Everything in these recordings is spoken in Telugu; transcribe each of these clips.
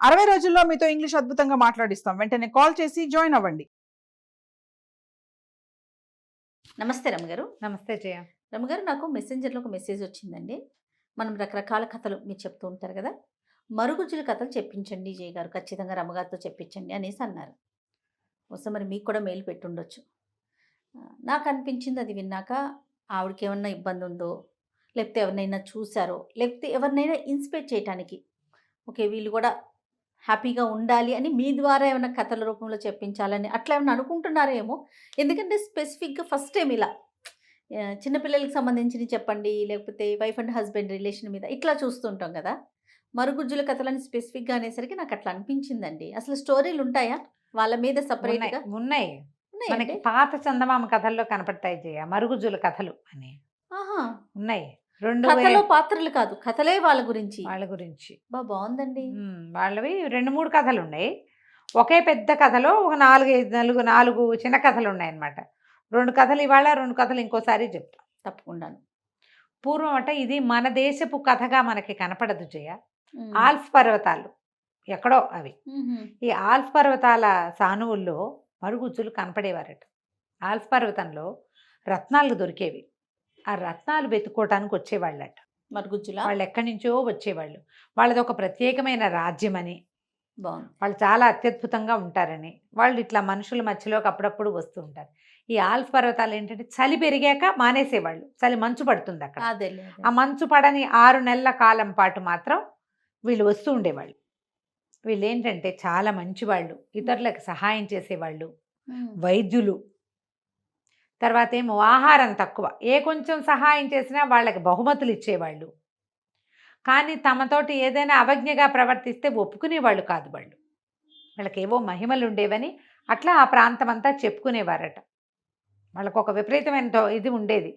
60 రోజుల్లో మీతో ఇంగ్లీష్ అద్భుతంగా మాట్లాడిస్తాం. వెంటనే కాల్ చేసి జాయిన్ అవ్వండి. నమస్తే రమ్మగారు. నమస్తే జయ. రమ్మగారు, నాకు మెసెంజర్లో ఒక మెసేజ్ వచ్చిందండి. మనం రకరకాల కథలు మీరు చెప్తూ ఉంటారు కదా, మరుగుజ్జుల కథలు చెప్పించండి జయ గారు, ఖచ్చితంగా రమ్మగారితో చెప్పించండి అనేసి అన్నారు. బహుశా మరి మీకు కూడా మెయిల్ పెట్టుండొచ్చు. నాకు అనిపించింది అది విన్నాక, ఆవిడకి ఏమన్నా ఇబ్బంది ఉందో, లేకపోతే ఎవరినైనా చూశారో, లేకపోతే ఎవరినైనా ఇన్స్పైర్ చేయటానికి, ఓకే వీళ్ళు కూడా హ్యాపీగా ఉండాలి అని మీ ద్వారా ఏమైనా కథల రూపంలో చెప్పించాలని అట్లా ఏమైనా అనుకుంటున్నారేమో. ఎందుకంటే స్పెసిఫిక్గా ఫస్ట్ టైం ఇలా చిన్నపిల్లలకి సంబంధించినవి చెప్పండి, లేకపోతే వైఫ్ అండ్ హస్బెండ్ రిలేషన్ మీద ఇట్లా చూస్తుంటాం కదా. మరుగుజ్జుల కథలని స్పెసిఫిక్గా అనేసరికి నాకు అట్లా అనిపించిందండి. అసలు స్టోరీలు ఉంటాయా వాళ్ళ మీద సపరేట్గా? ఉన్నాయి. మనకి ఉన్నాయండి. పాత చందమామ కథల్లో కనపడతాయి జయ, మరుగుజ్జుల కథలు అని ఆహా, ఉన్నాయి. 2000 కథలో పాత్రలు కాదు, కథలే వాళ్ళ గురించి. వాళ్ళ గురించి బాగుందండి. వాళ్ళవి 2-3 కథలు ఉన్నాయి. ఒకే పెద్ద కథలో ఒక 4 చిన్న కథలు ఉన్నాయన్నమాట. 2 కథలు ఇవాళ, 2 కథలు ఇంకోసారి చెప్తాం తప్పకుండాను. పూర్వం అంటే ఇది మన దేశపు కథగా మనకి కనపడదు జయ. ఆల్ప్స్ పర్వతాలు ఎక్కడో అవి. ఈ ఆల్ప్స్ పర్వతాల సానువుల్లో మరుగుజ్జులు కనపడేవారట. ఆల్ప్స్ పర్వతంలో రత్నాలు దొరికేవి. ఆ రత్నాలు వెతుక్కోవటానికి వచ్చేవాళ్ళట మరుగుజ్జుల వాళ్ళు. ఎక్కడి నుంచో వచ్చేవాళ్ళు. వాళ్ళది ఒక ప్రత్యేకమైన రాజ్యమని, బాగుంది. వాళ్ళు చాలా అత్యద్భుతంగా ఉంటారని, వాళ్ళు ఇట్లా మనుషుల మధ్యలోకి అప్పుడప్పుడు వస్తూ ఉంటారు. ఈ ఆల్ప్స్ పర్వతాలు ఏంటంటే చలి పెరిగాక మానేసేవాళ్ళు. చలి మంచు పడుతుంది అక్కడ. అదేలే. ఆ మంచు పడని 6 నెలల కాలం పాటు మాత్రం వీళ్ళు వస్తూ ఉండేవాళ్ళు. వీళ్ళు ఏంటంటే చాలా మంచివాళ్ళు, ఇతరులకు సహాయం చేసేవాళ్ళు, వైద్యులు. తర్వాత ఏమో ఆహారం తక్కువ, ఏ కొంచెం సహాయం చేసినా వాళ్ళకి బహుమతులు ఇచ్చేవాళ్ళు. కానీ తమతోటి ఏదైనా అవజ్ఞగా ప్రవర్తిస్తే ఒప్పుకునేవాళ్ళు కాదు వాళ్ళు. వాళ్ళకి ఏవో మహిమలు ఉండేవని అట్లా ఆ ప్రాంతం అంతా చెప్పుకునేవారట. వాళ్ళకు ఒక విపరీతమైన ఇది ఉండేది.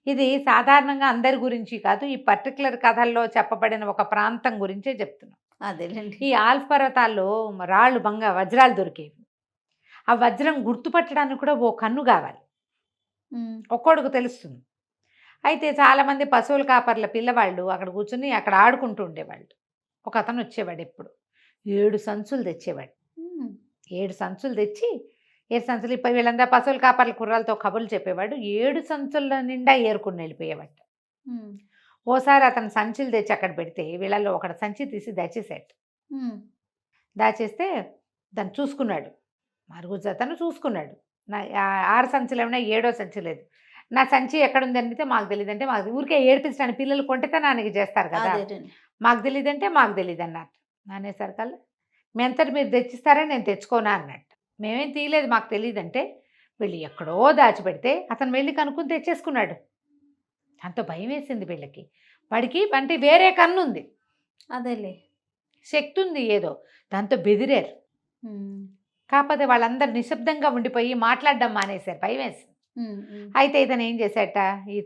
ఇది సాధారణంగా అందరి గురించి కాదు, ఈ పర్టికులర్ కథల్లో చెప్పబడిన ఒక ప్రాంతం గురించే చెప్తున్నాం. అదేలేండి. ఈ ఆల్ప్స్ పర్వతాల్లో రాళ్ళు వజ్రాలు దొరికేవి. ఆ వజ్రం గుర్తుపట్టడానికి కూడా ఓ కన్ను కావాలి, ఒక్కొడుకు తెలుస్తుంది. అయితే చాలామంది పశువుల కాపర్ల పిల్లవాళ్ళు అక్కడ కూర్చుని అక్కడ ఆడుకుంటూ ఉండేవాళ్ళు. ఒక అతను వచ్చేవాడు, ఎప్పుడు 7 సంచులు తెచ్చేవాడు. 7 సంచులు తెచ్చి 7 సంచులు ఇప్పుడు వీళ్ళందరూ పశువుల కాపర్ల కుర్రాలతో కబుర్లు చెప్పేవాడు. 7 సంచుల నిండా ఏరుకుని వెళ్ళిపోయేవాడు. ఓసారి అతను సంచులు తెచ్చి అక్కడ పెడితే వీళ్ళల్లో ఒకటి సంచి తీసి దాచేసాడు. దాచేస్తే దాన్ని చూసుకున్నాడు, మరుగుజ్జు అతను చూసుకున్నాడు. నా 6 సంచులు ఏమైనా 7వ సంచి లేదు. నా సంచి ఎక్కడుంది అనితే మాకు తెలియదు అంటే, మాకు ఊరికే ఏడిపించడానికి పిల్లలు కొంటెతనానికి చేస్తారు కదా, మాకు తెలియదంటే మాకు తెలియదు అన్నట్టు. అనేసరికల్లా మీ అంతటి మీరు తెచ్చిస్తారని నేను తెచ్చుకోనా అన్నట్టు. మేమేం తీయలేదు, మాకు తెలియదంటే వీళ్ళు ఎక్కడో దాచిపెడితే అతను వెళ్ళి కనుక్కొని తెచ్చేసుకున్నాడు. దాంతో భయం వేసింది వీళ్ళకి. వాడికి అంటే వేరే కన్ను ఉంది, అదేలే శక్తి ఉంది ఏదో, దాంతో బెదిరారు. కాకపోతే వాళ్ళందరూ నిశ్శబ్దంగా ఉండిపోయి మాట్లాడడం మానేశారు, భయం వేసి. అయితే ఇతను ఏం చేశాట, ఈ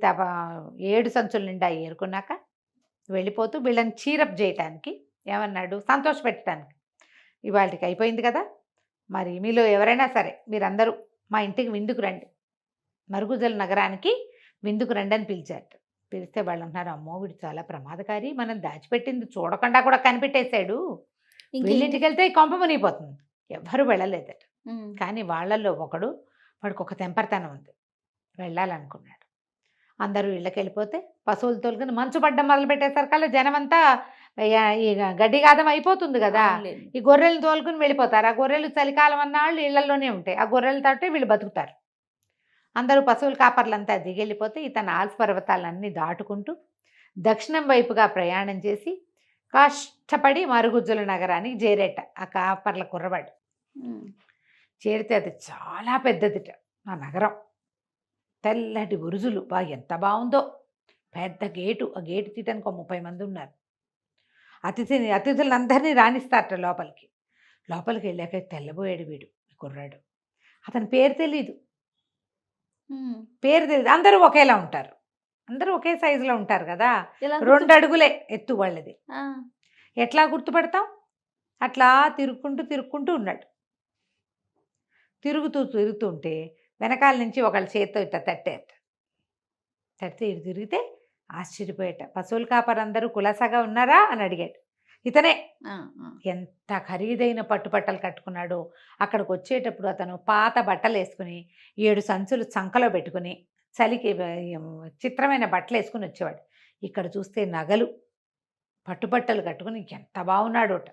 7 సంచుల నిండా ఏరుకున్నాక వెళ్ళిపోతూ వీళ్ళని చీరప్ చేయటానికి ఏమన్నాడు, సంతోష పెట్టడానికి, ఇవాళకి అయిపోయింది కదా, మరి మీలో ఎవరైనా సరే మీరందరూ మా ఇంటికి విందుకు రండి, మరుగుజ్జుల నగరానికి విందుకు రండి అని పిలిచారు. పిలిస్తే వాళ్ళు అంటున్నారు, అమ్మో వీడు చాలా ప్రమాదకారి, మనం దాచిపెట్టింది చూడకుండా కూడా కనిపెట్టేశాడు, వీళ్ళింటికి వెళ్తే ఈ కొంప మునిగిపోతుంది. ఎవ్వరూ వెళ్ళలేదట. కానీ వాళ్ళల్లో ఒకడు, వాడికి ఒక తెంపరతనం ఉంది, వెళ్ళాలనుకున్నాడు. అందరూ ఇళ్ళకి వెళ్ళిపోతే పశువులు తోలుకుని మంచు పడ్డం మొదలు పెట్టేసరికల్లా జనం అంతా ఈ గడ్డిగాదం అయిపోతుంది కదా, ఈ గొర్రెలు తోలుకుని వెళ్ళిపోతారు. ఆ గొర్రెలు చలికాలం అన్నాళ్ళు ఇళ్లలోనే ఉంటాయి, ఆ గొర్రెలతోటే వీళ్ళు బతుకుతారు. అందరూ పశువుల కాపర్లంతా దిగెళ్ళిపోతే ఇతను ఆల్ప్స్ పర్వతాలన్నీ దాటుకుంటూ దక్షిణం వైపుగా ప్రయాణం చేసి కష్టపడి మరుగుజ్జుల నగరానికి చేరేట. ఆ కాపర్ల కుర్రవాడు చేరితే అది చాలా పెద్దదిట ఆ నగరం. తెల్లటి బురుజులు, ఎంత బాగుందో, పెద్ద గేటు. ఆ గేటు తీయటానికి 30 మంది ఉన్నారు. అతిథులందరినీ రాణిస్తారట లోపలికి. లోపలికి వెళ్ళాక తెల్లబోయాడు వీడు, కుర్రాడు. అతని పేరు తెలీదు. అందరూ ఒకేలా ఉంటారు, అందరూ ఒకే సైజులో ఉంటారు కదా, 2 అడుగులే ఎత్తు వాళ్ళది. ఎట్లా గుర్తుపడతాం? అట్లా తిరుక్కుంటూ ఉన్నాడు. తిరుగుతూ ఉంటే వెనకాల నుంచి ఒకళ్ళ చేత్తో ఇట్లా తట్టితే ఇటు తిరిగితే ఆశ్చర్యపోయేట. పశువుల కాపరందరూ కులాసాగా ఉన్నారా అని అడిగాడు. ఇతనే. ఆ, ఆ. ఎంత ఖరీదైన పట్టుబట్టలు కట్టుకున్నాడు. అక్కడికి వచ్చేటప్పుడు అతను పాత బట్టలు వేసుకుని 7 సంచులు చంకలో పెట్టుకుని చలికి చిత్రమైన బట్టలు వేసుకుని వచ్చేవాడు. ఇక్కడ చూస్తే నగలు పట్టుబట్టలు కట్టుకుని ఎంత బాగున్నాడోట.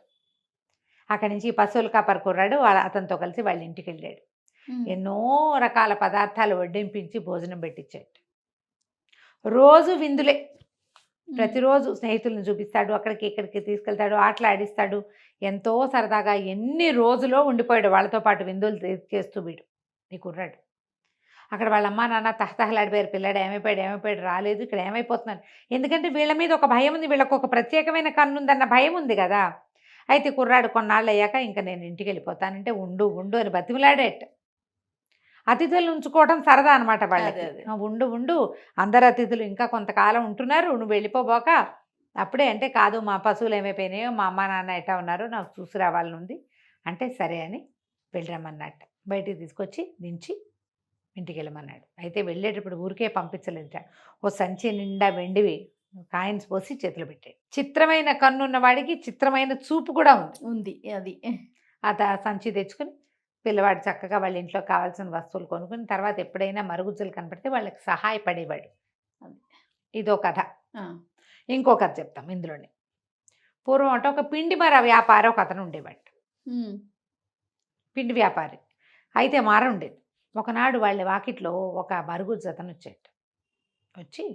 అక్కడి నుంచి పశువుల కాపరి కుర్రాడు అతనితో కలిసి వాళ్ళ ఇంటికి వెళ్ళాడు. ఎన్నో రకాల పదార్థాలు వడ్డింపించి భోజనం పెట్టించాడు. రోజు విందులే. ప్రతిరోజు స్నేహితులను చూపిస్తాడు, అక్కడికి ఇక్కడికి తీసుకెళ్తాడు, ఆటలు ఆడిస్తాడు. ఎంతో సరదాగా ఎన్ని రోజులో ఉండిపోయాడు వాళ్ళతో పాటు విందులు చేస్తూ వీడు ఈ కుర్రాడు. అక్కడ వాళ్ళ అమ్మా నాన్న తహతహలాడిపోయారు. పిల్లాడు ఏమైపోయాడు రాలేదు, ఇక్కడ ఏమైపోతున్నాడు. ఎందుకంటే వీళ్ళ మీద ఒక భయం ఉంది, వీళ్ళకు ఒక ప్రత్యేకమైన కన్నుందన్న భయం ఉంది కదా. అయితే కుర్రాడు కొన్నాళ్ళు అయ్యాక ఇంకా నేను ఇంటికి వెళ్ళిపోతానంటే ఉండు అని బతిమలాడేట. అతిథులు ఉంచుకోవడం సరదా అనమాట వాళ్ళకి. ఉండు అందరు అతిథులు ఇంకా కొంతకాలం ఉంటున్నారు, నువ్వు వెళ్ళిపోబోక అప్పుడే. అంటే కాదు, మా పశువులు ఏమైపోయినాయో, మా అమ్మ నాన్న ఎట్టా ఉన్నారో నాకు చూసి రావాలని ఉంది అంటే సరే అని వెళ్ళరమ్మన్నట్ట. బయటికి తీసుకొచ్చి దించి ఇంటికి వెళ్ళమన్నాడు. అయితే వెళ్ళేటప్పుడు ఊరికే పంపించలేదుట. ఓ సంచి నిండా వెండివి కాయిన్స్ పోసి చేతులు పెట్టాడు. చిత్రమైన కన్నున్న వాడికి చిత్రమైన చూపు కూడా ఉంది. అది సంచి తెచ్చుకుని పిల్లవాడు చక్కగా వాళ్ళ ఇంట్లో కావాల్సిన వస్తువులు కొనుక్కుని తర్వాత ఎప్పుడైనా మరుగుజ్జులు కనపడితే వాళ్ళకి సహాయపడేవాడు. ఇదో కథ. ఇంకో కథ చెప్తాం ఇందులోనే. పూర్వం అంటే ఒక పిండి మర వ్యాపారి ఒక అతను ఉండేవాడు. పిండి వ్యాపారి అయితే మార ఉండేది. ఒకనాడు వాళ్ళ వాకిట్లో ఒక మరుగుజ్జు అతను వచ్చి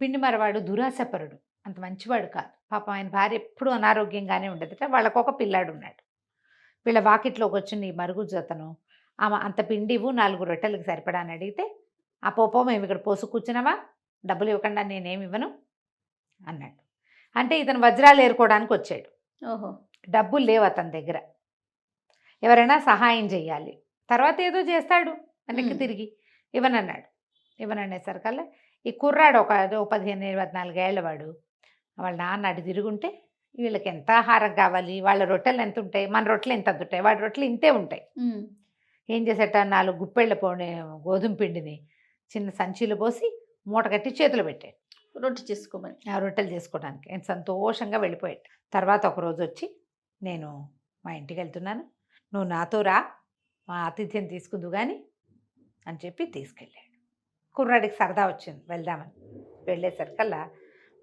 పిండి మరవాడు దురాశపరుడు, అంత మంచివాడు కాదు. పాపం ఆయన భార్య ఎప్పుడూ అనారోగ్యంగానే ఉండేదట. వాళ్ళకు ఒక పిల్లాడు ఉన్నాడు. వీళ్ళ వాకిట్లోకి వచ్చిన ఈ మరుగుజ్జు అతను ఆమె అంత పిండివు 4 రొట్టెలకు సరిపడా అని అడిగితే, ఆ పోపో మేము ఇక్కడ పోసు కూర్చున్నావా, డబ్బులు ఇవ్వకుండా నేనేమి ఇవ్వను అన్నాడు. అంటే ఇతను వజ్రాలు ఏరుకోవడానికి వచ్చాడు. ఓహో, డబ్బులు లేవు అతని దగ్గర. ఎవరైనా సహాయం చెయ్యాలి, తర్వాత ఏదో చేస్తాడు వెనక్కి తిరిగి ఇవ్వనన్నాడు. ఇవ్వననేసరికల్లా ఈ కుర్రాడు ఒక 15-24 ఏళ్ల వాడు వాళ్ళ నాన్న అటు తిరుగుంటే వీళ్ళకి ఎంత ఆహారం కావాలి, వాళ్ళ రొట్టెలు ఎంత ఉంటాయి, మన రొట్టెలు ఎంత ఉంటాయి, వాడి రొట్టెలు ఇంతే ఉంటాయి. ఏం చేసేట 4 గుప్పెళ్ళ గోధుమ పిండిని చిన్న సంచిలో పోసి మూట కట్టి చేతులు పెట్టాడు రొట్టెలు చేసుకోవడానికి. ఆయన సంతోషంగా వెళ్ళిపోయాడు. తర్వాత ఒకరోజు వచ్చి నేను మా ఇంటికి వెళ్తున్నాను, నువ్వు నాతో రా, మా ఆతిథ్యం తీసుకుందు కానీ అని చెప్పి తీసుకెళ్ళాడు. కుర్రాడికి సరదా వచ్చింది వెళ్దామని. వెళ్ళేసరికల్లా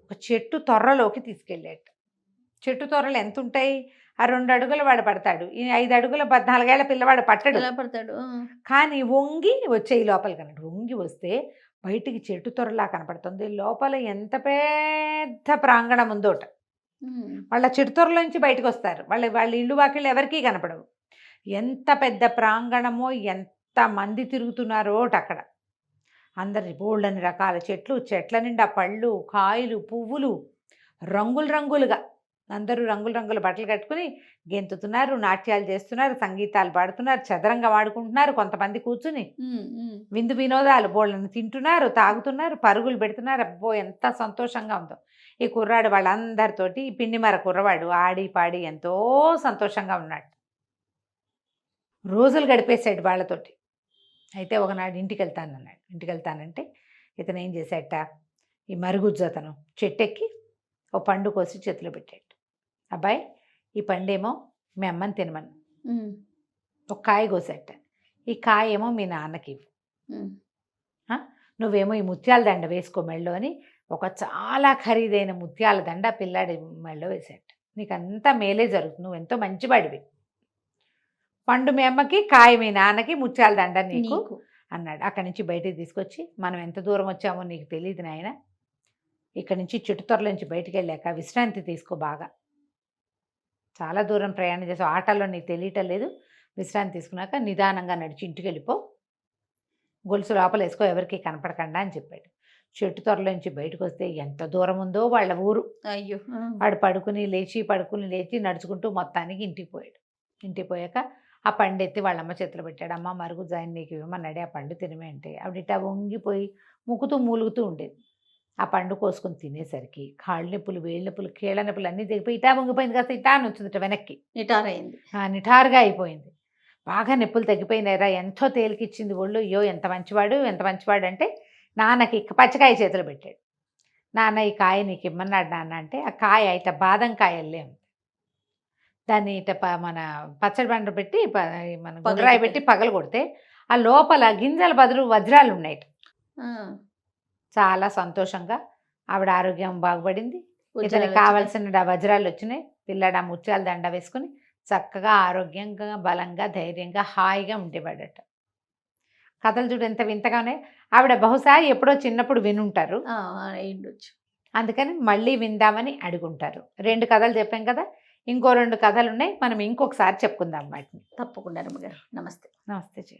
ఒక చెట్టు తొర్రలోకి తీసుకెళ్ళాడు. చెట్టు తొర్రలు ఎంత ఉంటాయి, ఆ 2 అడుగులు వాడు పడతాడు, ఈ 5 అడుగుల 14 ఏళ్ల పిల్లవాడు పడతాడు. కానీ వంగి వచ్చేయి లోపలికి అన్నట్టు. వంగి వస్తే బయటికి చెట్టు తొర్రలా కనపడుతుంది. లోపల ఎంత పెద్ద ప్రాంగణం ఉందోట. వాళ్ళ చెట్టు తొర్రలోంచి బయటకు వస్తారు. వాళ్ళ ఇల్లు వాకిళ్ళు ఎవరికీ కనపడవు. ఎంత పెద్ద ప్రాంగణమో, ఎంత మంది తిరుగుతున్నారో అక్కడ. అందరి బోళ్ళని రకాల చెట్ల నిండా పళ్ళు, కాయలు, పువ్వులు, రంగులుగా అందరూ రంగుల బట్టలు కట్టుకుని గెంతుతున్నారు, నాట్యాలు చేస్తున్నారు, సంగీతాలు పాడుతున్నారు, చదరంగం ఆడుకుంటున్నారు. కొంతమంది కూర్చుని విందు వినోదాలు బోళ్ళని తింటున్నారు, తాగుతున్నారు, పరుగులు పెడుతున్నారు. అబ్బో ఎంత సంతోషంగా ఉందో. ఈ కుర్రాడు వాళ్ళందరితోటి, ఈ పిండిమర కుర్రవాడు ఆడి పాడి ఎంతో సంతోషంగా ఉన్నాడు. రోజులు గడిపేశాడు వాళ్ళతోటి. అయితే ఒకనాడు ఇంటికి వెళ్తానంటే ఇతను ఏం చేశాట, ఈ మరుగుజ్జు అతను చెట్టెక్కి ఓ పండు కోసి చేతిలో పెట్టాడు. అబ్బాయి, ఈ పండేమో మీ అమ్మని తినమను. ఒక కాయ కోసాట. ఈ కాయ ఏమో మీ నాన్నకి ఇవ్వు, నువ్వేమో ఈ ముత్యాల దండ వేసుకో మెళ్ళో అని ఒక చాలా ఖరీదైన ముత్యాల దండ పిల్లాడి మెళ్ళో వేసాట. నీకు అంతా మేలే జరుగుతుంది, నువ్వు ఎంతో మంచివాడివి. పండు మీ అమ్మకి, కాయ మీ నాన్నకి, ముత్యాల దండ నీకు అన్నాడు. అక్కడి నుంచి బయటికి తీసుకొచ్చి, మనం ఎంత దూరం వచ్చామో నీకు తెలియదు నాయన, ఇక్కడి నుంచి చెట్టు తొర్రల నుంచి బయటికి వెళ్ళాక విశ్రాంతి తీసుకో, బాగా చాలా దూరం ప్రయాణం చేసావు, ఆటల్లో నీకు తెలియటం లేదు, విశ్రాంతి తీసుకున్నాక నిదానంగా నడిచి ఇంటికి వెళ్ళిపో, గొలుసు లోపల వేసుకో, ఎవరికి కనపడకుండా అని చెప్పాడు. చెట్టు తొర్రల నుంచి బయటకు వస్తే ఎంత దూరం ఉందో వాళ్ళ ఊరు. అయ్యో, వాడు పడుకుని లేచి నడుచుకుంటూ మొత్తానికి ఇంటికి పోయాడు. ఇంటికి పోయాక ఆ పండు ఎత్తి వాళ్ళమ్మ చేతిలో పెట్టాడు. అమ్మ మరుగుజ్జు ఆయన నీకు ఇవ్వమన్నాడే, ఆ పండు తినమే అంటే ఆవిడ వంగిపోయి ముక్కుతూ మూలుగుతూ ఉండేది. ఆ పండు కోసుకొని తినేసరికి కాళ్ళు నొప్పులు, వేళ్ళ నొప్పులు, కీళ్ళ నొప్పులు అన్నీ దిగిపోయి ఇటా వంగిపోయింది. కాస్త ఇటా అని వచ్చిందిట వెనక్కి, నిటారుగా అయిపోయింది. బాగా నొప్పులు తగ్గిపోయినాయిరా, ఎంతో తేలికిచ్చింది ఒళ్ళు. అయ్యో ఎంత మంచివాడు అంటే నాన్నకి పచ్చకాయ చేతులు పెట్టాడు. నాన్న ఈ కాయ నీకు ఇమ్మన్నాడు నాన్న అంటే, ఆ కాయ అయితే బాదం కాయల్లే ఉంది. దాన్ని మన పచ్చడి బండ పెట్టి మన గుర్రాయి పెట్టి పగలు కొడితే ఆ లోపల గింజల బదులు వజ్రాలు ఉన్నాయి. చాలా సంతోషంగా ఆవిడ ఆరోగ్యం బాగుపడింది. ఇతనికి కావాల్సిన వజ్రాలు వచ్చినాయి. పిల్లడు ఆ ముత్యాల దండ వేసుకుని చక్కగా ఆరోగ్యంగా బలంగా ధైర్యంగా హాయిగా ఉండేవాడట. కథలు చూడు ఎంత వింతగానే. ఆవిడ బహుశా ఎప్పుడో చిన్నప్పుడు వినుంటారు, అందుకని మళ్ళీ విందామని అడుగుంటారు. 2 కథలు చెప్పాం కదా, ఇంకో 2 కథలు ఉన్నాయి. మనం ఇంకొకసారి చెప్పుకుందాం వాటిని. తప్పకుండా రమ్మగారు. నమస్తే. నమస్తే జీ.